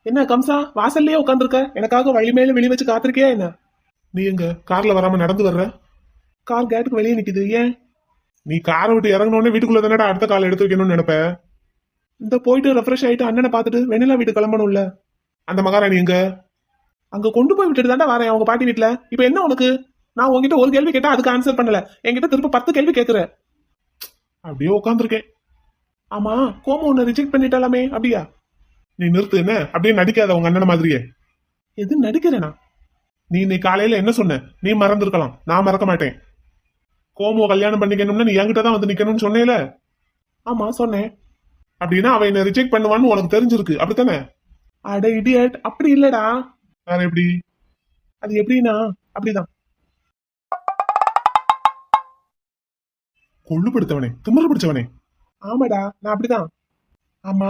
என்ன கம்சா வாசல்லயே உட்காந்துருக்க? எனக்காக வழி மேல வெளிய வச்சு காத்திருக்கியா என்ன? நீ எங்க கார்ல வராம நடந்து வர்ற? கார் கேட்டுக்கு வெளியே நிக்குது, ஏன்? நீ காரை விட்டு இறங்கினோடனே வீட்டுக்குள்ள தானடா அடுத்த காலை எடுத்து வைக்கணும்னு நினைப்ப. இந்த போயிட்டு ரெஃப்ரெஷ் ஆயிட்டு அண்ணனை பார்த்துட்டு வெண்ணிலா வீட்டு கிளம்பணும்ல. அந்த மகாராணி எங்க? அங்க கொண்டு போய் விட்டுட்டு தாண்டா வரேன் அவங்க பாட்டி வீட்டுல. இப்ப என்ன உனக்கு? நான் உங்ககிட்ட ஒரு கேள்வி கேட்டா அதுக்கு ஆன்சர் பண்ணல, என்கிட்ட திரும்ப 10 கேள்வி கேட்குற. அப்படியே உட்காந்துருக்கேன். ஆமா, கோம உன்னை ரிஜெக்ட் பண்ணிட்டாலாமே, அப்படியா? நீ நிறுத்து, என்ன அப்படியே நடிக்காத உங்க அண்ணன மாதிரியே. எது நடிக்கிறேனா? நீ இன்னைக்கு காலையில என்ன சொன்ன? நீ மறந்துருக்கலாம், நான் மறக்க மாட்டேன். கோமுவ கல்யாணம் பண்ணிக்கணும்னா நீ என்கிட்ட தான் வந்து நிக்கணும்னு சொன்னேல. ஆமா சொன்னேன். அப்படின்னா அவ என்ன ரிஜெக்ட் பண்ணுவான்னு உனக்கு தெரிஞ்சிருக்கு, அப்படித்தானே? அட இடியட், அப்படி இல்லடா. வேற எப்படி? அது எப்படின்னா அப்படிதான். கொள்ளுப்படுத்தவனே, திமிரு பிடிச்சவனே. ஆமாடா, நான் அப்படிதான். ஆமா,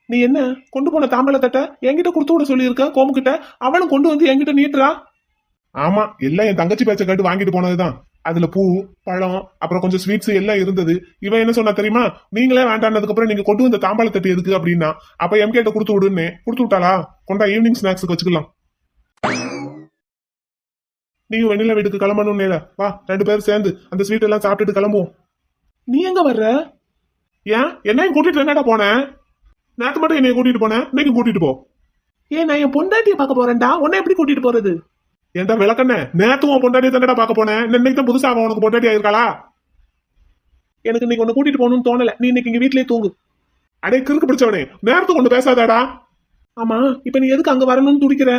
நீ என்ன கொண்டு போன தாம்பல தட்ட என்கிட்ட கொடுத்து விட சொல்லியிருக்க கோமு கிட்ட, அவளும் கொண்டு வந்து என்கிட்ட நீட்டுறா. ஆமா, எல்லாம் என் தங்கச்சி பேச்ச கேட்டு வாங்கிட்டு போனதுதான். அதுல பூ, பழம், அப்புறம் கொஞ்சம் ஸ்வீட்ஸ் எல்லாம் இருந்தது. இவன் என்ன சொன்னா தெரியுமா? நீங்களே வேண்டானதுக்கு அப்புறம் நீங்க கொண்டு வந்த தாம்பாள தட்டு எதுக்கு அப்படின்னா, அப்ப எம் கேட்ட கொடுத்து விடுன்னு கொடுத்து விட்டாளா? கொண்டா ஈவினிங் ஸ்நாக்ஸுக்கு வச்சுக்கலாம். நீ வெண்ணிலா வீட்டுக்கு கிளம்பணும். வா, 2 பேரும் சேர்ந்து அந்த ஸ்வீட் எல்லாம் சாப்பிட்டுட்டு கிளம்புவோம். நீ எங்க வர்ற? ஏன் என்னையும் கூட்டிட்டு என்னடா போனேன்? நேத்து மட்டும் என்னைய கூட்டிட்டு போனேன், இன்னைக்கு கூட்டிட்டு போ. ஏன் நான் என் பொண்டாட்டிய பார்க்க போறேன்டா, உன்னை எப்படி கூட்டிட்டு போறது? ஏன்டா விளக்கண்ண, நேத்து உன் பொண்டாட்டிய தானடா பார்க்க போனேன், இன்னைக்கு தான் புதுசா அவன் உனக்கு பொண்டாட்டி ஆயிருக்காளா? எனக்கு இன்னைக்கு உன்னை கூட்டிட்டு போகணும்னு தோணல, நீ இன்னைக்கு இங்க வீட்லயே தூங்கு. அடே கிறுக்கு பிடிச்சவனே, நேரத்துக்கு கொண்டு பேசாதாடா. ஆமா, இப்ப நீ எதுக்கு அங்க வரணும்னு துடிக்கிற?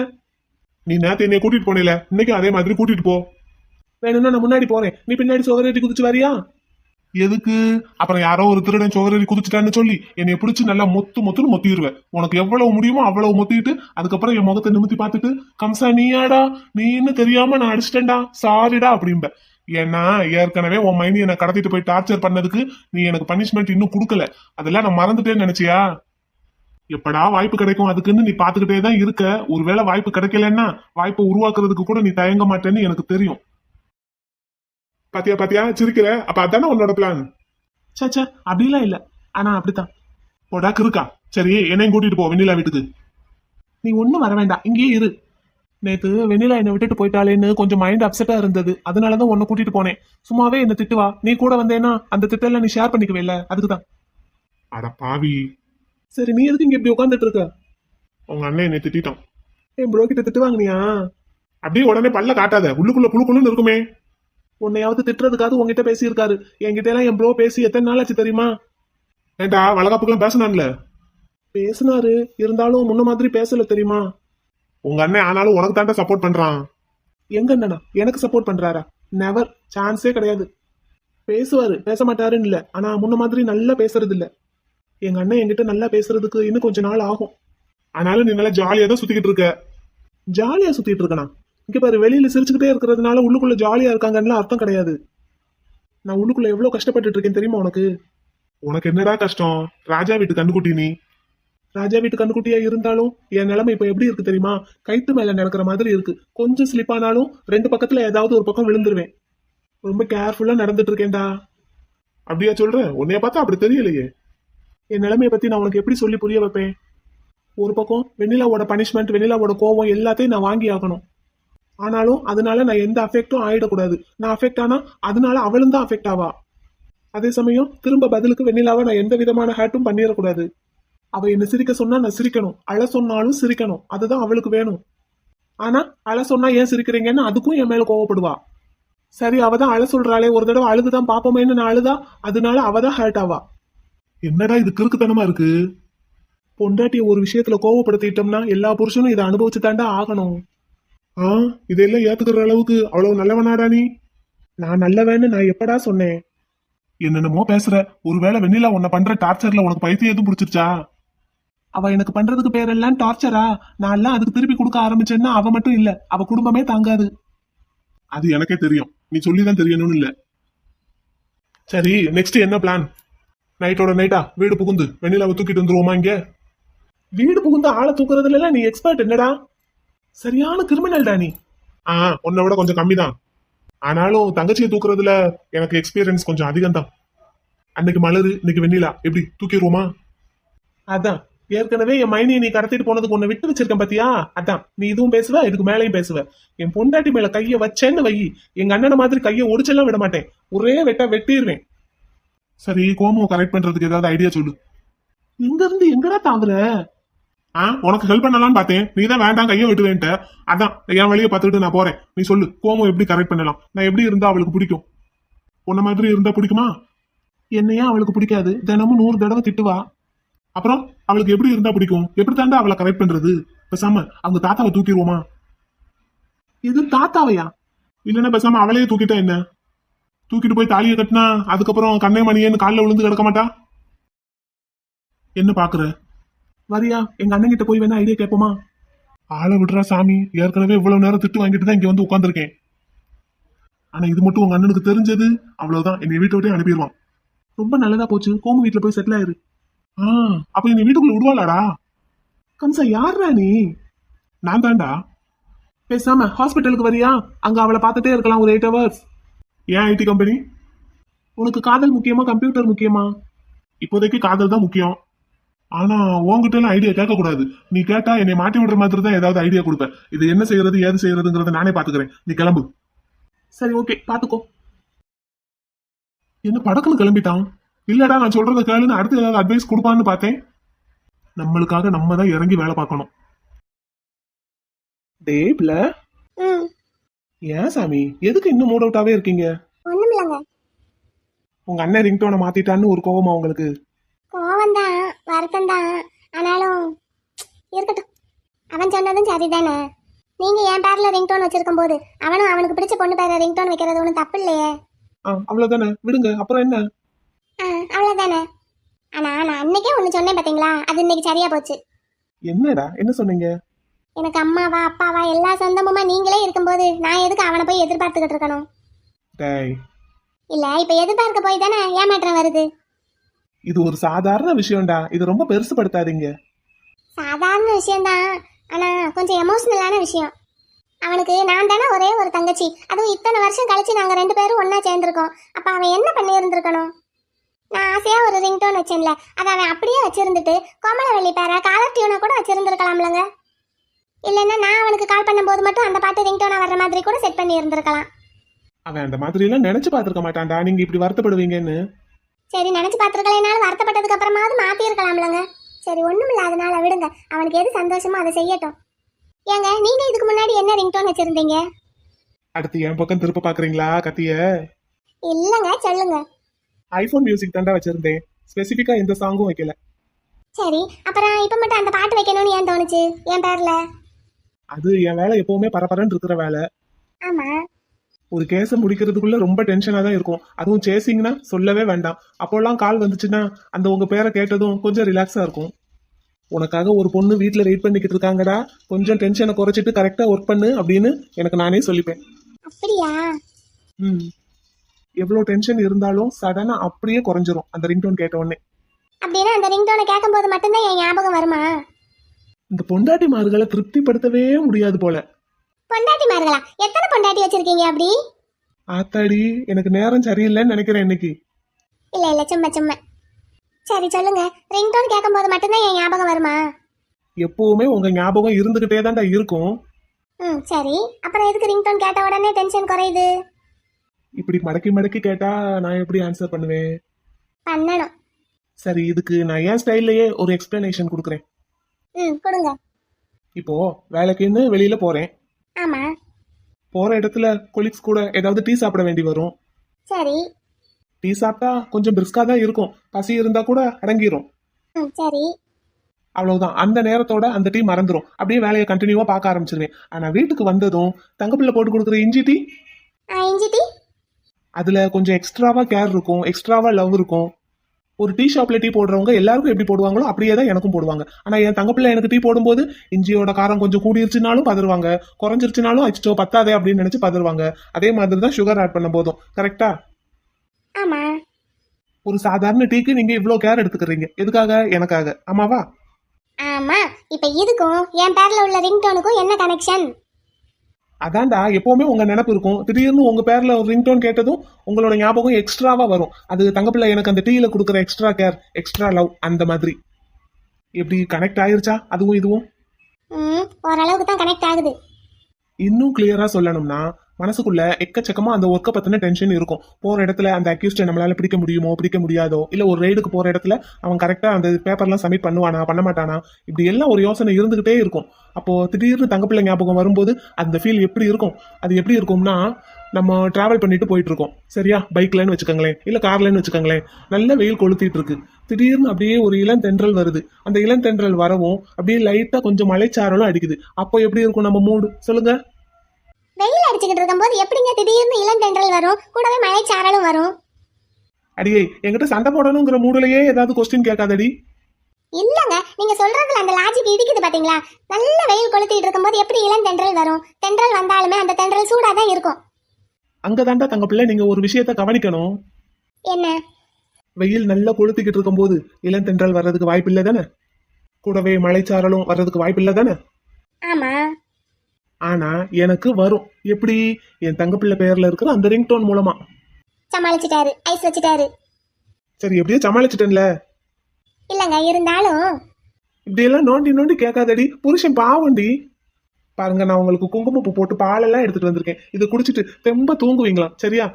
நீ நேத்து என்னைய கூட்டிட்டு போனேல, இன்னைக்கு அதே மாதிரி கூட்டிட்டு போ. வேணும்னா நான் முன்னாடி போறேன், நீ பின்னாடி சோகரேட்டி குதிச்சு வரியா? எதுக்கு? அப்புறம் யாரோ ஒரு திருடன் சோகரேறி குதிச்சுட்டான்னு சொல்லி என்னைய பிடிச்சு நல்லா மொத்துன்னு மொத்திடுவேன். உனக்கு எவ்வளவு முடியுமோ அவ்வளவு மொத்திட்டு அதுக்கப்புறம் என் முகத்தை நிமித்தி பார்த்துட்டு, கம்சா நீயாடா, நீன்னு தெரியாம நான் அடிச்சிட்டேன்டா, சாரிடா அப்படிம்ப. ஏன்னா ஏற்கனவே உன் மைனி என்னை கடத்திட்டு போய் டார்ச்சர் பண்ணதுக்கு நீ எனக்கு பனிஷ்மெண்ட் இன்னும் கொடுக்கல, அதெல்லாம் நான் மறந்துட்டேன்னு நினைச்சியா? எப்படா வாய்ப்பு கிடைக்கும் அதுக்குன்னு நீ பாத்துக்கிட்டே தான் இருக்க. ஒருவேளை வாய்ப்பு கிடைக்கலன்னா வாய்ப்பை உருவாக்குறதுக்கு கூட நீ தயங்க மாட்டேன்னு எனக்கு தெரியும். பாத்தியா பாத்தியா சிரிக்கிற? அப்ப அதானே உன்னோட பிளான்? சச்சா, அப்படிலாம் இல்ல, ஆனா அப்படித்தான். போடாக்கு இருக்கா. சரி, என்னையும் கூட்டிட்டு போ வெண்ணிலா வீட்டுக்கு. நீ ஒண்ணும் வர வேண்டாம், இங்கேயே இரு. நேத்து வெண்ணிலா என்னை விட்டுட்டு போயிட்டாளேன்னு கொஞ்சம் மைண்ட் அப்செட்டா இருந்தது, அதனாலதான் உன்னை கூட்டிட்டு போனேன். சும்மாவே என்ன திட்டுவா, நீ கூட வந்தேன்னா அந்த திட்டெல்லாம் நீ ஷேர் பண்ணிக்கவே இல்ல, அதுக்குதான். அட பாவி. சரி, நீ எதுக்கு இங்க இப்படி உட்காந்துட்டு இருக்க? உங்க அண்ணன் என்னை திட்டான். என் ப்ரோ கிட்ட திட்டு வாங்கினியா? அப்படியே உடனே பல்ல காட்டாத, உள்ளுக்குள்ள புழுக்குன்னு இருக்குமே. உன்னையாவது திட்டுறதுக்காவது உங்ககிட்ட பேசியிருக்காரு, என்கிட்ட எல்லாம் என் ப்ரோ பேசி எத்தனை நாள் ஆச்சு தெரியுமா? ஏண்டா வளகாப்புக்கெல்லாம் பேசினான்ல? பேசினாரு, இருந்தாலும் முன்ன மாதிரி பேசல தெரியுமா? உங்க அண்ணன் ஆனாலும் உனக்கு தாண்டா சப்போர்ட் பண்றான். எங்க அண்ணனா எனக்கு சப்போர்ட் பண்றாரா? நெவர், சான்ஸே கிடையாது. பேசுவாரு, பேச மாட்டாருன்னு இல்ல, ஆனா முன்ன மாதிரி நல்லா பேசுறது இல்ல. எங்க அண்ணன் என்கிட்ட நல்லா பேசுறதுக்கு இன்னும் கொஞ்ச நாள் ஆகும். ஆனாலும் நீ நல்லா ஜாலியா தான் சுத்திக்கிட்டு இருக்க. ஜாலியா சுத்திட்டு இருக்கனா? இங்க பாரு, வெளியில சிரிச்சுக்கிட்டே இருக்கிறதுனால உள்ளுக்குள்ள ஜாலியா இருக்காங்கன்னு அர்த்தம் கிடையாது. நான் உள்ளுக்குள்ள எவ்வளவு கஷ்டப்பட்டுட்டு இருக்கேன் தெரியுமா உனக்கு? உனக்கு என்னடா கஷ்டம்? ராஜா வீட்டு கண்ணுக்குட்டி நீ. ராஜா வீட்டு கண்ணுக்குட்டியா இருந்தாலும் என் நிலைமை இப்ப எப்படி இருக்கு தெரியுமா? கைத்து மேல நடக்கிற மாதிரி இருக்கு. கொஞ்சம் ஸ்லிப் ஆனாலும் 2 பக்கத்துல ஏதாவது ஒரு பக்கம் விழுந்துருவேன். ரொம்ப கேர்ஃபுல்லா நடந்துட்டு இருக்கேன்டா. அப்படியா சொல்ற? உன்னைய பார்த்தா அப்படி தெரியலையே. என் நிலைமையை பத்தி நான் உனக்கு எப்படி சொல்லி புரிய வைப்பேன்? ஒரு பக்கம் வெண்ணிலாவோட பனிஷ்மெண்ட், வெண்ணிலாவோட கோவம் எல்லாத்தையும் நான் வாங்கி ஆகணும். ஆனாலும் அதனால நான் எந்த அஃபெக்டும் ஆயிடக்கூடாது. நான் அஃபெக்ட் ஆனா அதனால அவளும் தான் அஃபெக்ட் ஆவா. அதே சமயம் திரும்ப பதிலுக்கு வெண்ணிலாவை நான் எந்த விதமான ஹேட்டும் பண்ணிடக்கூடாது. அவ என்ன சிரிக்க சொன்னா நான் சிரிக்கணும், அழ சொன்னாலும் சிரிக்கணும், அதுதான் அவளுக்கு வேணும். ஆனா அழ சொன்னா ஏன் சிரிக்கிறீங்கன்னு அதுக்கும் என் மேல கோவப்படுவா. சரி, அவதான் அழ சொல்றாளே, ஒரு தடவை அழுதுதான் பாப்போமேன்னு நான் அழுதா அதனால அவதான் ஹேர்ட் ஆவா. என்னடா இது கிறுக்குத்தனமா இருக்கு? பொண்டாட்டிய ஒரு விஷயத்துல கோவப்படுத்திட்டோம்னா எல்லா புருஷனும் இதை அனுபவிச்சு தாண்டா ஆகணும். இதெல்லாம் ஏத்துக்கிற அளவுக்கு அவ்வளவு நல்லவனாடா நீ? நான் நல்லவன்னு நான் எப்படா சொன்னேன்? என்னென்னமோ பேசுற. ஒருவேளை வெண்ணிலா உன்னை பண்ற டார்ச்சர்ல உனக்கு பைத்தியம் எதுவும் பிடிச்சிருச்சா? அவ எனக்கு பண்றதுக்கு பேரெல்லாம் டார்ச்சரா? நான் எல்லாம் அதுக்கு திருப்பி கொடுக்க ஆரம்பிச்சேன்னா அவ மட்டும் இல்ல, அவ குடும்பமே தாங்காது. அது எனக்கே தெரியும், நீ சொல்லிதான் தெரியணும்னு இல்ல. சரி, நெக்ஸ்ட் என்ன பிளான்? நைட்டோட நைட்டா வீடு புகுந்து வெண்ணிலாவை தூக்கிட்டு வந்துருவோமா? இங்க வீடு புகுந்து ஆளை தூக்குறதுல எல்லாம் நீ எக்ஸ்பர்ட் என்னடா? சரியான கிரிமினல்டா நீ. உன்னை விட கொஞ்சம் கம்மி தான், ஆனாலும் தங்கச்சியை தூக்குறதுல எனக்கு எக்ஸ்பீரியன்ஸ் கொஞ்சம் அதிகம் தான். அன்னைக்கு மலரு, இன்னைக்கு வெண்ணிலா, எப்படி தூக்கிடுவோமா? அதான் ஏற்கனவே என் மைனியை நீ கடத்திட்டு போனதுக்கு உன்னை விட்டு வச்சிருக்கேன் பாத்தியா? அதான் நீ இதுவும் பேசுவ, இதுக்கு மேலையும் பேசுவ. என் பொண்டாட்டி மேல கைய வச்சேன்னு வை, எங்க அண்ணனை மாதிரி கைய ஒடிச்செல்லாம் விட மாட்டேன். ஒரே வெட்டா வெட்டிடுவேன். சரி, கோமுவை கரெக்ட் பண்றதுக்கு ஏதாவது ஐடியா சொல்லு. எங்க இருந்து எங்கடா தாங்குற? உனக்கு ஹெல்ப் பண்ணலாம்னு பார்த்தேன், நீ தான் வேண்டாம் கையை விட்டுவேன்ட்ட. அதான் என் வழியை பார்த்துக்கிட்டு நான் போறேன். நீ சொல்லு, கோமு எப்படி கரெக்ட் பண்ணலாம்? நான் எப்படி இருந்தா அவளுக்கு பிடிக்கும்? உன்ன மாதிரி இருந்தா பிடிக்குமா? என்னையா அவளுக்கு பிடிக்காது? தினமும் 100 தடவை திட்டுவா. அப்புறம் அவளுக்கு எப்படி இருந்தா பிடிக்கும்? எப்படி தாண்டா அவளை கரெக்ட் பண்றது? பேசாம அவங்க தாத்தாவை தூக்கிடுவோமா? இது தாத்தாவையா? இல்லைன்னா பேசாம அவளையே தூக்கிட்டா என்ன? தூக்கிட்டு போய் தாலியை கட்டினா அதுக்கப்புறம் கண்ணை மணியேன்னு காலில் விழுந்து கிடக்க மாட்டா? என்ன பாக்குற? வரியா, எங்க அண்ணன் கிட்ட போய் வேணா ஐடியா கேட்போமா? ஆளை விடுறா சாமி, ஏற்கனவே இவ்வளவு நேரம் திட்டு வாங்கிட்டு தான் இங்க வந்து உட்காந்துருக்கேன். ஆனா இது மட்டும் உங்க அண்ணனுக்கு தெரிஞ்சது அவ்வளவுதான், என்னை வீட்டை விட்டே அனுப்பிடுவான். ரொம்ப நல்லதா போச்சு, கோமு வீட்டுல போய் செட்டில் ஆயிரு. அப்ப என்னை வீட்டுக்குள்ள விடுவாளாடா? கம்சா, யாரா நீ? நான் தான்டா. பேசாம ஹாஸ்பிட்டலுக்கு வரியா? அங்க அவளை பார்த்துட்டே இருக்கலாம் ஒரு 8 hours. ஏன் ஐடி கம்பெனி? உனக்கு காதல் முக்கியமா கம்ப்யூட்டர் முக்கியமா? இப்போதைக்கு காதல் தான் முக்கியம். ஆனா உன்கிட்ட எல்லாம் ஐடியா கேட்க கூடாது. நீ கேட்டா என்னை மாட்டி விடுற மாதிரி தான் ஏதாவது ஐடியா கொடுப்பேன். இது என்ன செய்யறது ஏது செய்யறதுங்கிறத நானே பாத்துக்கிறேன். நீ கிளம்பு. சரி, ஓகே, பாத்துக்கோ. என்ன படக்குன்னு கிளம்பிட்டான்? இல்லடா, நான் சொல்றத கேளுன்னு அடுத்து ஏதாவது அட்வைஸ் கொடுப்பான்னு பார்த்தேன். நம்மளுக்காக நம்ம தான் இறங்கி வேலை பார்க்கணும். டேப்ல ஏன் சாமி, எதுக்கு இன்னும் மூட் அவுட்டாவே இருக்கீங்க? உங்க அண்ணன் ரிங்டோனை மாத்திட்டான்னு ஒரு கோவமா உங்களுக்கு? கோவம் தான், வருத்தம் தான். ஆனாலும் இருக்கட்டும், அவன் சொன்னதும் சரிதானே. நீங்க என் பேர்ல ரிங்டோன் வச்சிருக்கும் போது அவனும் அவனுக்கு பிடிச்ச பொண்ணு பேர ரிங்டோன் வைக்கிறது ஒன்றும் தப்பு இல்லையே. அவ்வளவுதானே, விடுங்க. அப்புறம் என்ன? அவ்வளவுதானே. ஆனா நான் அன்னைக்கே ஒண்ணு சொன்னேன் பாத்தீங்களா, அது இன்னைக்கு சரியா போச்சு. என்னடா, என்ன சொன்னீங்க? எனக்கு அம்மாவா அப்பாவா எல்லா சொந்தமுமா நீங்களே இருக்கும்போது நான் எதுக்கு அவனை போய் எதிர்பார்த்துக்கிட்டு இருக்கணும்? இல்ல, இப்ப எதிர்பார்க்க போய் தானே ஏமாற்றம் வருது. இது ஒரு சாதாரண விஷயம்டா, இது ரொம்ப பெருசுபடுத்தாதீங்க. சாதாரண விஷயம்தான், ஆனா கொஞ்சம் எமோஷனலான விஷயம். அவனுக்கு நான் தானே ஒரே ஒரு தங்கச்சி, அதுவும் இத்தனை வருஷம் கழிச்சு நாங்க 2 பேரும் ஒன்னா சேர்ந்திருக்கோம். அப்ப அவன் என்ன பண்ணி இருந்திருக்கணும்? நான் ஆசையா ஒரு ரிங்டோன் வச்சேன்ல, அதை அவன் அப்படியே வச்சிருந்துட்டு கோமலவள்ளி பேர காலர் டியூனை கூட வச்சிருந்திருக்கலாம்லங்க. இல்லைன்னா நான் அவனுக்கு கால் பண்ணும்போது மட்டும் அந்த பாட்டு ரிங்டோனா வர்ற மாதிரி கூட செட் பண்ணி இருந்திருக்கலாம். அவன் அந்த மாதிரி எல்லாம் நினைச்சு பாத்துருக்க மாட்டான்டா, நீங்க இப்படி வருத்தப்படுவீங்கன்னு. சரி, நினைச்சு பாத்துருக்கலைனாலும் வருத்தப்பட்டதுக்கு அப்புறமாவது மாத்தி இருக்கலாம்லங்க. சரி, ஒண்ணும் இல்லாதனால விடுங்க, அவனுக்கு எது சந்தோஷமோ அதை செய்யட்டும். ஏங்க, நீங்க இதுக்கு முன்னாடி என்ன ரிங்டோன் வச்சிருந்தீங்க? அடுத்து என் பக்கம் திருப்ப பாக்குறீங்களா கத்திய? இல்லங்க, சொல்லுங்க. ஐபோன் மியூசிக் தாண்டா வச்சிருந்தேன், ஸ்பெசிபிக்கா எந்த சாங்கும் வைக்கல. சரி, அப்புறம் இப்ப மட்டும் அந்த பாட்டு வைக்கணும்னு ஏன் தோணுச்சு என் பேர்ல? அது என் வேலை எப்பவுமே பரபரன்னு இருக்கிற வேலை. ஆமா. ஒரு கேஸை முடிக்கிறதுக்குள்ள ரொம்ப டென்ஷனா தான் இருக்கும். அதுவும் சேசிங்னா சொல்லவே வேண்டாம். அப்போல்லாம் கால் வந்துச்சுன்னா அந்த உங்க பேரை கேட்டதும் கொஞ்சம் ரிலாக்ஸா இருக்கும். உனக்காக ஒரு பொண்ணு வீட்டுல வெயிட் பண்ணிக்கிட்டு இருக்காங்கடா, கொஞ்சம் டென்ஷனை குறைச்சிட்டு கரெக்டா ஒர்க் பண்ணு அப்படின்னு எனக்கு நானே சொல்லிப்பேன். அப்படியா? எவ்வளவு டென்ஷன் இருந்தாலும் சடனா அப்படியே குறைஞ்சிரும் அந்த ரிங்டோன் கேட்ட உடனே. அப்படின்னா அந்த ரிங்டோனை கேட்கும்போது மட்டும்தான் என் ஞாபகம் வருமா? இந்த பொண்டாட்டிமார்களை திருப்திப்படுத்தவே முடியாது போல. பொண்டாட்டிமார்களா? எத்தனை பொண்டாட்டி வச்சிருக்கீங்க அப்படி? ஆத்தாடி, எனக்கு நேரம் சரியில்லைன்னு நினைக்கிறேன் இன்னைக்கு. இல்ல சும்மா. சரி சொல்லுங்க, ரிங்டோன் கேட்கும்போது மட்டும்தான் என் ஞாபகம் வருமா? எப்பவுமே உங்க ஞாபகம் இருந்துகிட்டே தான்டா இருக்கும். சரி, அப்புறம் எதுக்கு ரிங்டோன் கேட்ட உடனே டென்ஷன் குறையுது? இப்படி மடக்கி மடக்கி கேட்டா நான் எப்படி ஆன்சர் பண்ணுவேன்? பண்ணணும். சரி, இதுக்கு நான் என் ஸ்டைல்லயே ஒரு எக்ஸ்பிளனேஷன் கொடுக்குறேன். கொடுங்க. இப்போ வேலைக்குன்னு வெளியில போறேன். ஆமா. போற இடத்துல கொலீக்ஸ் கூட ஏதாவது டீ சாப்பிட வேண்டி வரும். சரி. டீ சாப்பிட்டா கொஞ்சம் பிரிஸ்கா தான் இருக்கும், பசி இருந்தா கூட அடங்கிரும். சரி. அவ்வளவுதான், அந்த நேரத்தோட அந்த டீ மறந்துடும், அப்படியே வேலையை கண்டினியூவா பார்க்க ஆரம்பிச்சிருவேன். ஆனா வீட்டுக்கு வந்ததும் தங்கப்பிள்ள போட்டு கொடுக்குற இஞ்சி டீ, அதுல கொஞ்சம் எக்ஸ்ட்ராவா கேர் இருக்கும், எக்ஸ்ட்ராவா லவ் இருக்கும். ஒரு டீ ஷாப்ல டீ போடுறவங்க எல்லாருக்கும் எப்படி போடுவாங்களோ அப்படியே தான் எனக்கும் போடுவாங்க. ஆனா என் தங்கப்பிள்ளை எனக்கு டீ போடும்போது இஞ்சியோட காரம் கொஞ்சம் கூடிருச்சுனாலும் பதறுவாங்க, குறைஞ்சிருச்சுனாலும் அச்சோ பத்தாதே அப்படின்னு நினைச்சு பதறுவாங்க. அதே மாதிரி தான் சுகர் ஆட் பண்ண போதும். கரெக்டா? ஆமா. ஒரு சாதாரண டீக்கு நீங்க இவ்வளவு கேர் எடுத்துக்கிறீங்க, எதுக்காக? எனக்காக. ஆமாவா? ஆமா. இப்ப இதுக்கும் என் பேர்ல உள்ள ரிங்டோனுக்கும் என்ன கனெக்ஷன்? அதான்டா, எப்பவுமே உங்க நினைப்பு இருக்கும். திடீர்னு உங்க பேர்ல ஒரு ரிங்டோன் கேட்டதும் உங்களோட ஞாபகம் எக்ஸ்ட்ராவா வரும். அது தங்கப்பிள்ளை எனக்கு அந்த டீல கொடுக்குற எக்ஸ்ட்ரா கேர், எக்ஸ்ட்ரா லவ், அந்த மாதிரி. எப்படி கனெக்ட் ஆயிருச்சா அதுவும் இதுவும்? ஓரளவுக்கு தான் கனெக்ட் ஆகுது. இன்னும் கிளியரா சொல்லணும்னா மனசுக்குள்ள எக்கச்சக்கமா அந்த ஒர்க்கை பத்தின டென்ஷன் இருக்கும். போற இடத்துல அந்த அக்யூஸ்டை நம்மளால பிடிக்க முடியுமோ பிடிக்க முடியாதோ, இல்ல ஒரு ரைடுக்கு போற இடத்துல அவன் கரெக்டா அந்த பேப்பர்லாம் சப்மிட் பண்ணுவானா பண்ண மாட்டானா, இப்படி எல்லாம் ஒரு யோசனை இருந்துகிட்டே இருக்கும். அப்போ திடீர்னு தங்கப்பிள்ளை ஞாபகம் வரும்போது அந்த ஃபீல் எப்படி இருக்கும்? அது எப்படி இருக்கும்னா, நம்ம டிராவல் பண்ணிட்டு போயிட்டு இருக்கோம் சரியா, பைக்லன்னு வச்சுக்கோங்களேன், இல்ல கார்லன்னு வச்சுக்கோங்களேன், நல்ல வெயில் கொளுத்திட்டு இருக்கு. திடீர்னு அப்படியே ஒரு இளந்தென்றல் வருது. அந்த இளந்தென்றல் வரவும் அப்படியே லைட்டா கொஞ்சம் மழைச்சாரலும் அடிக்குது. அப்போ எப்படி இருக்கும் நம்ம மூடு சொல்லுங்க? வெயில் அடிச்சுக்கிட்டு இருக்கும்போது எப்படிங்க திடீர்னு இளந்தென்றல் வரும், கூடவே மழைச்சாரலும் வரும்? அடியே என்கிட்ட சண்டை போடணுங்கிற மூடுலயே ஏதாவது கொஸ்டின் கேட்காதடி. இல்லங்க, நீங்க சொல்றதுல அந்த லாஜிக் இடிக்குது பாத்தீங்களா? நல்ல வெயில் கொளுத்திட்டு இருக்கும்போது எப்படி இளந்தென்றல் வரும்? தென்றல் வந்தாலுமே அந்த தென்றல் சூடா தான் இருக்கும். அங்கதாண்டா தங்க பிள்ளை நீங்க ஒரு விஷயத்த கவனிக்கணும். என்ன? வெயில் நல்லா கொளுத்திக்கிட்டு இருக்கும்போது இளந்தென்றல் வர்றதுக்கு வாய்ப்பு இல்லை தானே? கூடவே மழைச்சாரலும் வர்றதுக்கு வாய்ப்பு இல்லை தானே? ஆமா. ஆனா எனக்கு வரும். எப்படி? என் தங்கப்பிள்ளை பெயர்ல இருக்கிற அந்த ரிங்டோன் மூலமா. சமாளிச்சிட்டாரு, ஐஸ் வச்சிட்டாரு. சரி எப்படியோ சமாளிச்சிட்டேன்ல. இல்லங்க, இருந்தாலும் இப்படி எல்லாம் நோண்டி நோண்டி கேட்காதடி, புருஷன் பாவண்டி. பாருங்க நான் உங்களுக்கு குங்குமப்பூ போட்டு பாலெல்லாம் எடுத்துட்டு வந்திருக்கேன். இதை குடிச்சிட்டு ரொம்ப தூங்குவீங்களா சரியா?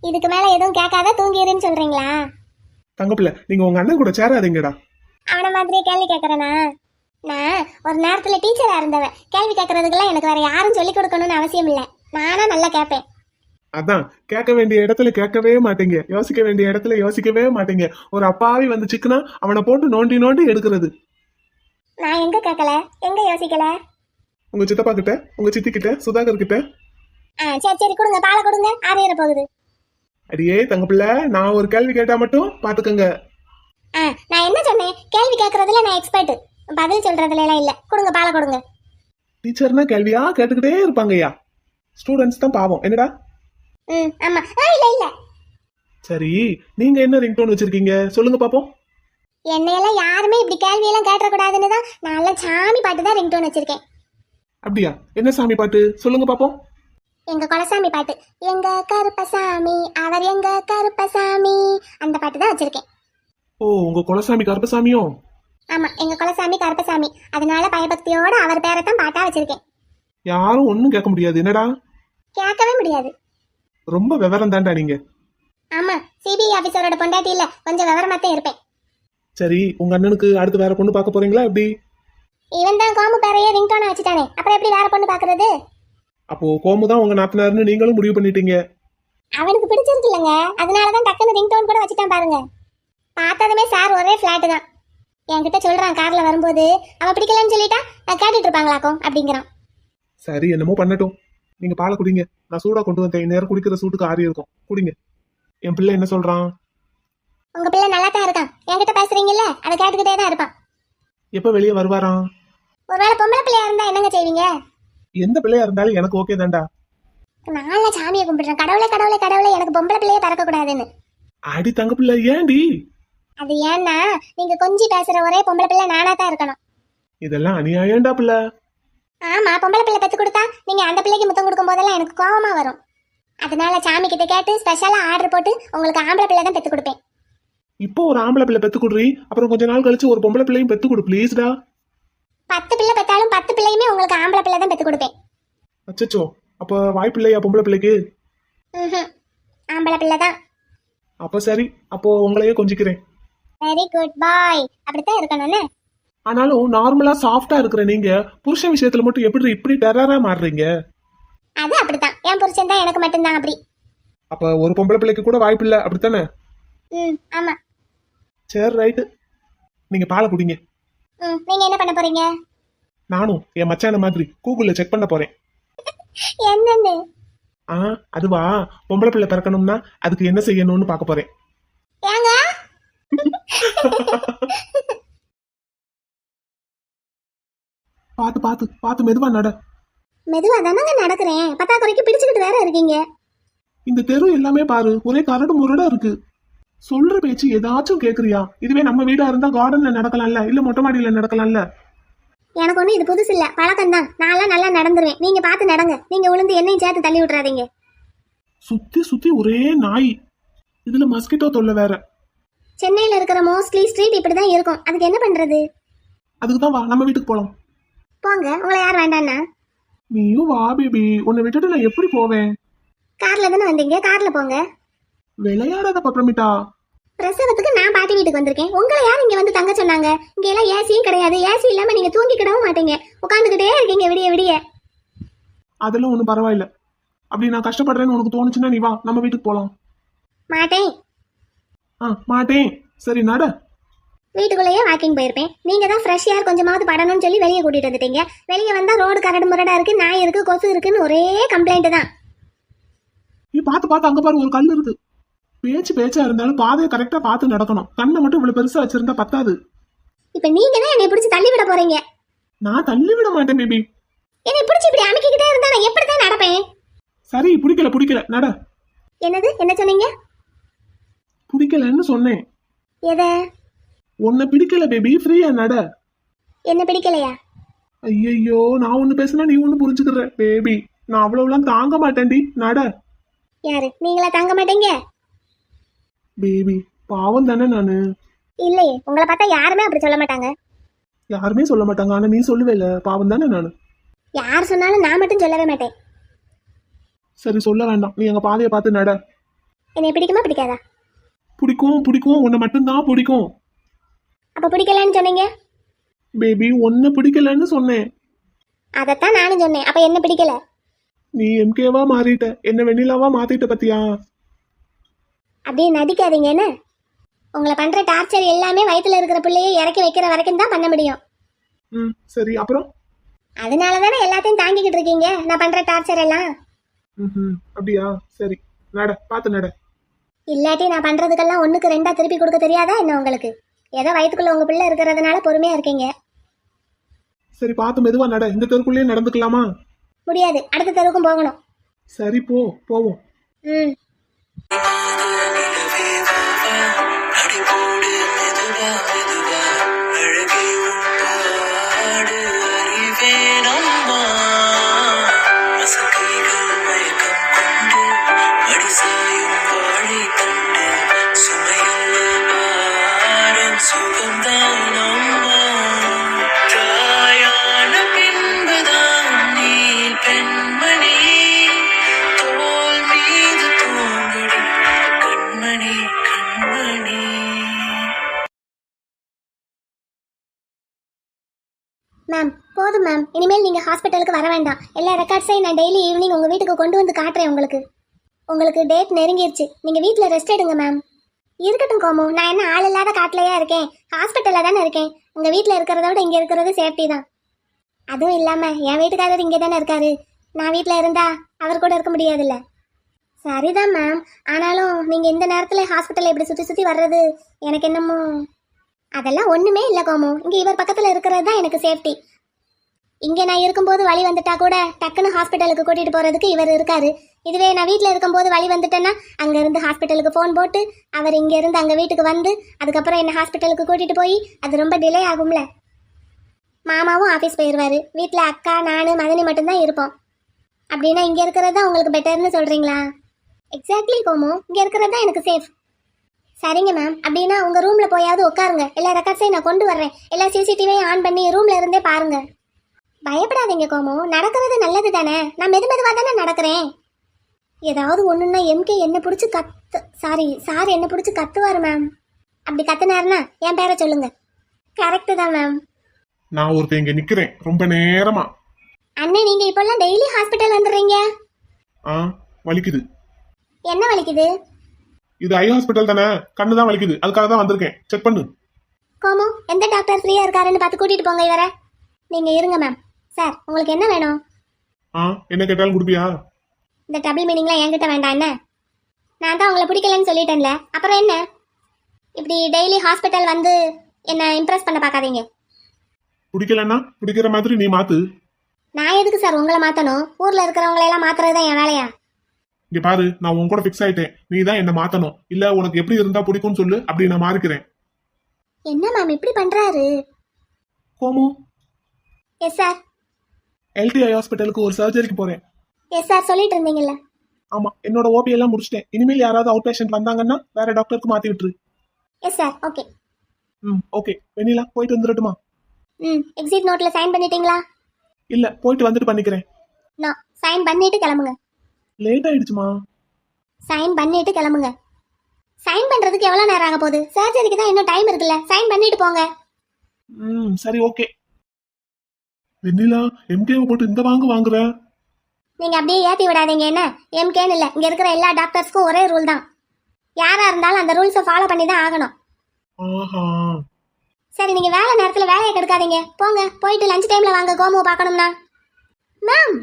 இதுக்கு மேல எதுவும் கேட்காத தூங்கிடுன்னு சொல்றீங்களா? தங்கப்பிள்ளை நீங்க உங்க அண்ணன் கூட சேராதீங்கடா. அவன மாதிரியே கேள்வி கேட்கறேனா? நான் ஒரு நேரத்துல டீச்சரா இருந்தவன். கேள்வி கேட்கறதுக்கெல்லாம் எனக்கு வேற யாரும் சொல்லி கொடுக்கணும்னு அவசியம் இல்லை. நானா நல்லா கேட்பேன். அதான் கேட்க வேண்டிய இடத்துல கேட்கவே மாட்டீங்க, யோசிக்க வேண்டிய இடத்துல யோசிக்கவே மாட்டீங்க. ஒரு அப்பாவி வந்து சிக்குனா அவனை போட்டு நோண்டி நோண்டி எடுக்கிறது. நான் எங்க கேட்கல, எங்க யோசிக்கல? உங்க சித்தப்பா கிட்ட, உங்க சித்தி கிட்ட, சுதாகர் கிட்ட. சரி சரி, கொடுங்க பாலை கொடுங்க, ஆறியற போகுது. அடியே தங்கப்பிள்ளை நான் ஒரு கேள்வி கேட்டா மட்டும் பாத்துக்கங்க. நான் என்ன சொன்னேன்? கேள்வி கேட்கறதுல நான் எக்ஸ்பர்ட், பதில் சொல்றதுல எல்லாம் இல்ல. கொடுங்க பாலை கொடுங்க. டீச்சர்னா கேள்வியா கேட்டுக்கிட்டே இருப்பாங்கய்யா, ஸ்டூடெண்ட்ஸ் தான் பாவம் என்னடா. ஆமா. இல்ல இல்ல. சரி நீங்க என்ன ரிங்டோன் வச்சிருக்கீங்க சொல்லுங்க பாப்போம். என்னையெல்லாம் யாருமே இப்படி கேள்வியெல்லாம் கேட்டக்கூடாதுன்னு தான் நான் எல்லாம் சாமி பாட்டு தான் ரிங்டோன் வச்சிருக்கேன். அப்படியா? என்ன சாமி பாட்டு சொல்லுங்க பாப்போம். எங்க குலசாமி பாட்டு, எங்க கருப்பசாமி அவர் எங்க கருப்பசாமி, அந்த பாட்டு தான் வச்சிருக்கேன். ஓ உங்க குலசாமி கருப்பசாமியோ? ஆமா, எங்க குலசாமி கருப்பசாமி, அதனால பயபக்தியோட அவர் பேரை தான் பாட்டா வச்சிருக்கேன். யாரும் ஒன்னும் கேட்க முடியாது என்னடா? கேட்கவே முடியாது. ரொம்ப விவரம் தான்டா நீங்க. ஆமா, சிபிஐ ஆபீசரோட பொண்டாட்டி இல்ல, கொஞ்சம் விவரமாத்தான் இருப்பேன். சரி உங்க அண்ணனுக்கு அடுத்து வேற பொண்ணு பார்க்க போறீங்களா எப்படி? இவன் தான் கோமு பேரையே ரிங்டோனா வச்சுட்டானே, அப்புறம் எப்படி வேற பொண்ணு பாக்குறது? அப்போ கோமு தான் உங்க நாத்தனார்னு நீங்களும் முடிவு பண்ணிட்டீங்க. அவனுக்கு பிடிச்சிருக்கு இல்லங்க, அதனாலதான் டக்குன்னு ரிங்டோன் கூட வச்சுட்டான் பாருங்க. பார்த்ததுமே சார் ஒரே பிளாட் தான். என்கிட்ட சொல்றான் கார்ல வரும்போது, அவன் பிடிக்கலன்னு சொல்லிட்டா கேட்டுட்டு இருப்பாங்களாக்கும் அப்படிங்கிறான். சரி என்னமோ பண்ணட்டும், நீங்க பாலை குடிங்க. நான் சூடா கொண்டு வந்தேன், நேரம் குடிக்கிற சூட்டுக்கு ஆறி இருக்கும், குடிங்க. என் பிள்ளை என்ன சொல்றான்? உங்க பிள்ளை நல்லா தான் இருக்கான், என்கிட்ட பேசுறீங்கல்ல அதை கேட்டுக்கிட்டே தான் இருப்பான். எப்ப வெளியே வருவாராம்? ஒருவேளை பொம்பளை பிள்ளையா இருந்தா என்னங்க செய்வீங்க? எந்த பிள்ளையா இருந்தாலும் எனக்கு ஓகே தான்டா. நான் சாமியை கும்பிடுறேன், கடவுளே கடவுளே கடவுளே எனக்கு பொம்பளை பிள்ளையே பறக்க கூடாதுன்னு. அடி தங்க பிள்ளை ஏண்டி? அது ஏன்னா நீங்க கொஞ்சம் பேசுற ஒரே பொம்பளை பிள்ளை நானா தான் இருக்கணும். இதெல்லாம் அநியாயம்டா பிள்ளை. ஆமா, பொம்பளை பிள்ளை பெத்து கொடுத்தா நீங்க அந்த பிள்ளைக்கு முத்தம் கொடுக்கும் போதெல்லாம் எனக்கு கோவமா வரும். அதனால சாமி கிட்ட கேட்டு ஸ்பெஷலா ஆர்டர் போட்டு உங்களுக்கு ஆம்பளை பிள்ளை தான் பெத்து கொடுப்பேன். இப்போ ஒரு ஆம்பளை பிள்ளை பெத்து கொடுறீ, அப்புறம் கொஞ்ச நாள் கழிச்சு ஒரு பொம்பளை பிள்ளையும் பெத்து கொடு ப்ளீஸ்டா. 10 பிள்ளை பெத்தாலும் 10 பிள்ளையுமே உங்களுக்கு ஆம்பளை பிள்ளை தான் பெத்து கொடுப்பேன். அச்சச்சோ, அப்ப வாய்ப்பு இல்லையா பொம்பளை பிள்ளைக்கு? ஆம்பளை பிள்ளை தான். அப்ப சரி, அப்போ உங்களையே கொஞ்சிக்கிறேன். வெரி குட் பாய், அப்படித்தான் இருக்கணும்னு. ஆனாலும் நார்மலா சாஃப்டா இருக்கிற நீங்க புருஷன் விஷயத்துல மட்டும் எப்படி இப்படி டெரரா மாறுறீங்க? அது அப்படித்தான், என் புருஷன் தான் எனக்கு மட்டும்தான் அப்படி. அப்ப ஒரு பொம்பளை பிள்ளைக்கு கூட வாய்ப்பு இல்ல அப்படித்தானே? ஆமா. சரி ரைட்டு, நீங்க பாலை குடிங்க. நீங்க என்ன பண்ண போறீங்க? நானும் என் மச்சான மாதிரி கூகுள்ல செக் பண்ண போறேன். என்னன்னு? அதுவா, பொம்பளை பிள்ளை பிறக்கணும்னா அதுக்கு என்ன செய்யணும்னு பார்க்க போறேன். ஏங்க பாத்து பாத்து பாத்து மெதுவா நட. மெதுவா தானங்க நடக்கிறேன், பத்தாக்குறைக்கு பிடிச்சுக்கிட்டு வேற இருக்கீங்க. இந்த தெரு எல்லாமே பாரு, ஒரே கரடு முரடா இருக்கு. சொல்ற பேச்சு ஏதாச்சும் கேக்குறியா? இதுவே நம்ம வீடா இருந்தா கார்டன்ல நடக்கலாம்ல, இல்ல மொட்டை மாடியில நடக்கலாம்ல. எனக்கு ஒண்ணு இது புதுசு இல்ல, பழக்கம் தான். நான்லாம் நல்லா நடந்துருவேன், நீங்க பார்த்து நடங்க. நீங்க விழுந்து என்னையும் சேர்த்து தள்ளி விட்டுறாதீங்க. சுத்தி சுத்தி ஒரே நாய், இதுல மஸ்கிட்டோ தொல்லை வேற. சென்னையில இருக்கிற மோஸ்ட்லி ஸ்ட்ரீட் இப்படிதான் இருக்கும், அதுக்கு என்ன பண்றது? அதுக்கு தான் வா நம்ம வீட்டுக்கு போலாம். போங்க, உங்களை யார் வேண்டான்னா? நீயும் வா பேபி, உன்னை விட்டுட்டு நான் எப்படி போவேன்? கார்ல தானே வந்தீங்க, கார்ல போங்க. விளையாடாத பப்ரமிட்டா. பிரசவத்துக்கு நான் பாட்டி வீட்டுக்கு வந்திருக்கேன். உங்களை யார் இங்க வந்து தங்க சொன்னாங்க? இங்க எல்லாம் ஏசியும் கிடையாது. ஏசி இல்லாம நீங்க தூங்கிக்கிடவும் மாட்டீங்க, உட்காந்துக்கிட்டே இருக்கீங்க விடிய விடிய. அதெல்லாம் ஒண்ணும் பரவாயில்ல. அப்படி நான் கஷ்டப்படுறேன்னு உனக்கு தோணுச்சுன்னா நீ வா நம்ம வீட்டுக்கு போலாம். மாட்டேன். மாட்டேன். சரி நட. வீட்டுக்குள்ளேயே வாக்கிங் போயிருப்பேன். நீங்க தான் ஃப்ரெஷ் ஏர் கொஞ்சமாவது படணும்னு சொல்லி வெளியே கூட்டிட்டு வந்துட்டீங்க. வெளியே வந்தா ரோடு கரடு முரடா இருக்கு, நாய் இருக்கு, கொசு இருக்குன்னு ஒரே கம்ப்ளைண்ட் தான். நீ பார்த்து அங்க பாரு ஒரு கல் இருக்கு. பேச்சா இருந்தாலும் பாதையை கரெக்டா பார்த்து நடக்கணும். கண்ணை மட்டும் இவ்வளவு பெருசா வச்சிருந்தா பத்தாது. இப்ப நீங்க தான் என்னை பிடிச்சி தள்ளி விட போறீங்க. நான் தள்ளி விட மாட்டேன் பேபி. என்னை பிடிச்சி இப்படி அமைக்கிக்கிட்டே இருந்தா நான் எப்படிதான் நடப்பேன்? சரி, பிடிக்கல நட. என்னது, என்ன சொன்னீங்க? பிடிக்கலன்னு சொன்னேன். எதை? உன்னை பிடிக்கல பேபி, ஃப்ரீயா நட. என்ன பிடிக்கலையா? ஐயோ, நான் ஒண்ணு பேசினா நீ ஒண்ணு புரிஞ்சுக்கிற பேபி. நான் அவ்வளவுலாம் தாங்க மாட்டேன்டி, நட. யாரு நீங்களா தாங்க மாட்டீங்க? பேபி பாவம் தானே நானு. இல்லையே, உங்களை பார்த்தா யாருமே அப்படி சொல்ல மாட்டாங்க. யாருமே சொல்ல மாட்டாங்க, ஆனா நீ சொல்லுவேல, பாவம் தானே நானு. யார் சொன்னாலும் நான் மட்டும் சொல்லவே மாட்டேன். சரி சொல்ல வேண்டாம், நீ எங்க பாதையை பார்த்து நட. என்னை பிடிக்குமா பிடிக்காதா? பிடிக்கும், உன்னை மட்டும்தான் பிடிக்கும். அப்ப பிடிக்கலன்னு சொன்னீங்க. பேபி உன்னை பிடிக்கலன்னு சொன்னேன். அதைத்தான் நானும் சொன்னேன். அப்ப என்ன பிடிக்கல? நீ எம்கேவா மாறிட்ட, என்ன வெண்ணிலாவா மாத்திட்ட பத்தியா? அப்படியே நடிக்காதீங்க. என்ன உங்களை பண்ற டார்ச்சர் எல்லாமே வயித்துல இருக்கிற பிள்ளையை இறக்கி வைக்கிற வரைக்கும் தான் பண்ண முடியும். சரி அப்புறம்? அதனாலதானே எல்லாத்தையும் தாங்கிக்கிட்டு இருக்கீங்க, நான் பண்ற டார்ச்சர் எல்லாம். அப்படியா? சரி நட, பார்த்து நட. இல்லாட்டி நான் பண்றதுக்கெல்லாம் ஒண்ணுக்கு ரெண்டா திருப்பி கொடுக்க தெரியாதா என்ன உங்களுக்கு? ஏதோ வயிற்றுக்குள்ள உங்க பிள்ளை இருக்கிறதுனால பொறுமையா இருக்கீங்க. சரி பார்த்து மெதுவா நட. இந்த தெருக்குள்ளேயே நடந்துக்கலாமா? முடியாது, அடுத்த தெருவுக்கும் போகணும். சரி போவோம். ம் மேம், போதும் மேம். இனிமேல் நீங்கள் ஹாஸ்பிட்டலுக்கு வர வேண்டாம். எல்லா ரெக்கார்ட்ஸையும் நான் டெய்லி ஈவினிங் உங்கள் வீட்டுக்கு கொண்டு வந்து காட்டுறேன். உங்களுக்கு டேட் நெருங்கிருச்சு. நீங்கள் வீட்டில் ரெஸ்ட் எடுங்க மேம். இருக்கட்டும் கோமு, நான் என்ன ஆள் இல்லாத காட்டிலையா இருக்கேன்? ஹாஸ்பிட்டலில் தானே இருக்கேன். உங்கள் வீட்டில் இருக்கிறத விட இங்கே இருக்கிறது சேஃப்டி தான். அதுவும் இல்லாமல் என் வீட்டுக்காரர் இங்கே தானே இருக்காரு. நான் வீட்டில் இருந்தா அவர் கூட இருக்க முடியாதுல்ல. சரிதான் மேம், ஆனாலும் நீங்கள் இந்த நேரத்தில் ஹாஸ்பிட்டலில் இப்படி சுற்றி வர்றது எனக்கு என்னமோ. அதெல்லாம் ஒன்றுமே இல்லை கோமு. இங்கே இவர் பக்கத்தில் இருக்கிறது தான் எனக்கு சேஃப்டி. இங்கே நான் இருக்கும்போது வழி வந்துட்டா கூட டக்குன்னு ஹாஸ்பிட்டலுக்கு கூட்டிகிட்டு போகிறதுக்கு இவர் இருக்காரு. இதுவே நான் வீட்டில் இருக்கும்போது வழி வந்துட்டேன்னா அங்கேருந்து ஹாஸ்பிட்டலுக்கு ஃபோன் போட்டு அவர் இங்கேருந்து அங்கே வீட்டுக்கு வந்து அதுக்கப்புறம் என்னை ஹாஸ்பிட்டலுக்கு கூட்டிகிட்டு போய் அது ரொம்ப டிலே ஆகும்ல. மாமாவும் ஆஃபீஸ் போயிடுவார். வீட்டில் அக்கா, நான், மதனி மட்டும்தான் இருப்போம். அப்படின்னா இங்கே இருக்கிறது தான் உங்களுக்கு பெட்டர்னு சொல்கிறீங்களா? எக்ஸாக்ட்லி கோமு, இங்கே இருக்கிறது தான் எனக்கு சேஃப். சரிங்க மேம், அப்படின்னா உங்கள் ரூமில் போயாவது உட்காருங்க. எல்லா ரெக்கார்ட்ஸையும் நான் கொண்டு வர்றேன். எல்லா சிசிடிவியும் ஆன் பண்ணி ரூமில் இருந்தே பாருங்க. பயப்படாதீங்க கோமு, நடக்கிறது நல்லது தானே. நான் மெதுவாக தானே நடக்கிறேன். ஏதாவது ஒன்றுன்னா எம்கே என்னை பிடிச்சி சார் என்னை பிடிச்சி கத்துவார் மேம். அப்படி கத்துனாருன்னா என் பேரை சொல்லுங்க. கரெக்டு தான் மேம். நான் ஒருத்தன் இங்கே நிற்கிறேன் ரொம்ப நேரமா. அண்ணே, நீங்கள் இப்போல்லாம் டெய்லி ஹாஸ்பிட்டல் வந்துடுறீங்க. வலிக்குது. என்ன வலிக்குது? இது ஐ ஹாஸ்பிட்டல் தானே, கண்ணு தான் வலிக்குது, அதுக்காக தான் வந்திருக்கேன். செக் பண்ணு. கோமு, எந்த டாக்டர் ஃப்ரீயா இருக்காருன்னு பார்த்து கூட்டிட்டு போங்க இவரை. நீங்க இருங்க மேம். சார், உங்களுக்கு என்ன வேணும்? என்ன கேட்டாலும் கொடுப்பியா? இந்த டபுள் மீனிங்லாம் என்கிட்ட வேண்டாம். என்ன, நான் தான் உங்களை பிடிக்கலன்னு சொல்லிட்டேன்ல, அப்புறம் என்ன? இப்படி டெய்லி ஹாஸ்பிட்டல் வந்து என்ன இம்ப்ரெஸ் பண்ண பார்க்காதீங்க. பிடிக்கலன்னா பிடிக்கிற மாதிரி நீ மாத்து. நான் எதுக்கு சார் உங்களை மாத்தணும்? ஊர்ல இருக்கிறவங்களையெல்லாம் மாத்துறது தான் என் வேலையா? இங்க பாரு, நான் உன் கூட ஃபிக்ஸ் ஆயிட்டேன். நீ தான் என்ன மாத்தணும். இல்ல உனக்கு எப்படி இருந்தா பிடிக்கும்னு சொல்லு, அப்படி நான் மாறிக்கிறேன். என்ன மேம் இப்படி பண்றாரு? கோமு. Yes sir. எல்டிஐ ஹாஸ்பிட்டலுக்கு ஒரு சர்ஜரிக்கு போறேன். எஸ் சார், சொல்லிட்டு இருந்தீங்கல்ல. ஆமா, என்னோட ஓபி எல்லாம் முடிச்சிட்டேன். இனிமேல் யாராவது அவுட் பேஷண்ட் வந்தாங்கன்னா வேற டாக்டருக்கு மாத்தி விட்டுரு. Yes sir, okay. ஓகே. வெண்ணிலா, போயிட்டு வந்துடட்டுமா? ம் எக்ஸிட் நோட்ல சைன் பண்ணிட்டீங்களா? இல்ல போயிட்டு வந்துட்டு பண்ணிக்கிறேன். நோ, சைன் பண்ணிட்டு கிளம்புங்க. லேட் ஆயிடுச்சுமா. சைன் பண்ணிட்டு கிளம்புங்க. சைன் பண்றதுக்கு எவ்வளவு நேரம் ஆக போகுது? சர்ஜரிக்கு தான் இன்னும் டைம் இருக்குல்ல, சைன் பண்ணிட்டு போங்க. சரி ஓகே. வெண்ணிலா எம்கேவை போட்டு இந்த வாங்குற. நீங்க அப்படியே ஏத்தி விடாதீங்க. என்ன எம்கேன்னு இல்ல, இங்க இருக்கிற எல்லா டாக்டர்ஸ்க்கும் ஒரே ரூல் தான். யாரா இருந்தாலும் அந்த ரூல்ஸை ஃபாலோ பண்ணி தான் ஆகணும். ஆஹா. சரி, நீங்க வேலை நேரத்துல வேலையை கெடுக்காதீங்க. போங்க, போயிட்டு லஞ்ச் டைம்ல வாங்க கோமுவை பார்க்கணும்னா. மேம்,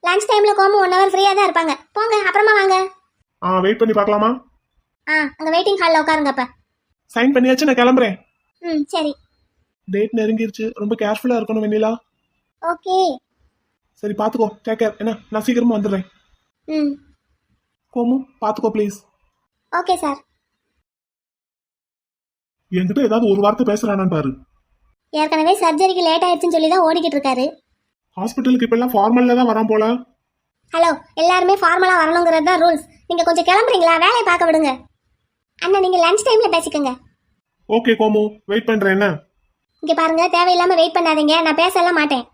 லஞ்ச் டைம்ல கோமு 1 hour ஃப்ரீயா தான் இருப்பாங்க. போங்க, அப்புறமா வாங்க. வெயிட் பண்ணி பார்க்கலாமா? அங்க வெயிட்டிங் ஹால்ல உட்காருங்க. அப்ப சைன் பண்ணியாச்சு, நான் கிளம்புறேன். சரி. டேட் நெருங்கிருச்சு, ரொம்ப கேர்ஃபுல்லா இருக்கணும் வெண்ணிலா. ஓகே. சரி பாத்துக்கோ, டேக் கேர். என்ன, நான் சீக்கிரமா வந்துடுறேன். கோமு பாத்துக்கோ ப்ளீஸ். Okay sir. என்கிட்ட ஏதாவது ஒரு வார்த்தை பேசுறானான்னு பாரு. ஏற்கனவே சர்ஜரிக்கு லேட் ஆயிடுச்சுன்னு சொல்லி தான் ஓடிக்கிட்டு இருக்காரு. ஹாஸ்பிட்டலுக்கு இப்ப எல்லாம் ஃபார்மல்ல தான் வரான் போல. ஹலோ, எல்லாருமே ஃபார்மலா வரணுங்கிறது தான் ரூல்ஸ். நீங்க கொஞ்சம் கிளம்புறீங்களா? வேலையை பார்க்க விடுங்க. அண்ணா, நீங்க லஞ்ச் டைம்ல பேசிக்கங்க. ஓகே கோமு, வெயிட் பண்றேன். என்ன இங்க பாருங்க, தேவையில்லாம வெயிட் பண்ணாதீங்க. நான் பேசலாம் மாட்டேன்.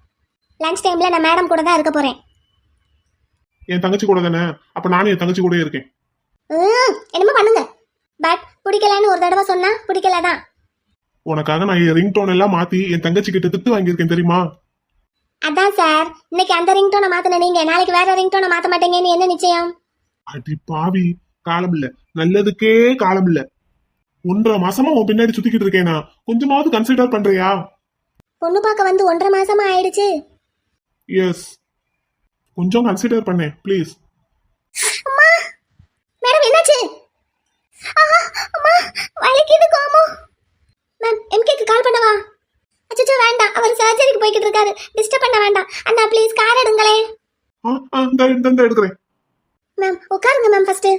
லஞ்ச் டைம்ல நான் மேடம் கூட தான் இருக்க போறேன். என் தங்கச்சி கூட தானே, அப்ப நானும் என் தங்கச்சி கூட இருக்கேன். என்னமோ பண்ணுங்க. பட் பிடிக்கலன்னு ஒரு தடவை சொன்னா பிடிக்கலதான். உனக்காக நான் என் ரிங் டோன் எல்லாம் மாத்தி என் தங்கச்சி கிட்ட திட்டு வாங்கியிருக்கேன் தெரியுமா? அதான் சார், இன்னைக்கு அந்த ரிங்டோனை மாத்தின நீங்க நாளைக்கு வேற ரிங்டோனை மாத்த மாட்டீங்கன்னு என்ன நிச்சயம்? அடி பாவி, காலம் இல்ல, நல்லதுக்கே காலம் இல்ல. 1.5 மாசமா உன் பின்னாடி சுத்திக்கிட்டு இருக்கேனா, கொஞ்சமாவது கன்சிடர் பண்றியா? பொண்ணு பார்க்க வந்து 1.5 மாசமா ஆயிடுச்சு. எஸ், கொஞ்சம் கன்சிடர் பண்ணேன் ப்ளீஸ். அம்மா, மேடம் என்னாச்சு? அம்மா, வலிக்குது கோமு. மேம், எம்கேக்கு கால் பண்ணவா? அச்சச்சோ வேண்டாம், அவர் சர்ஜரிக்கு போய்கிட்டு இருக்காரு. டிஸ்டர்ப் பண்ண வேண்டாம். அண்ணா ப்ளீஸ் கார் எடுங்களே. இந்த எடுக்கிறேன். மேம் உட்காருங்க மேம் ஃபர்ஸ்ட்.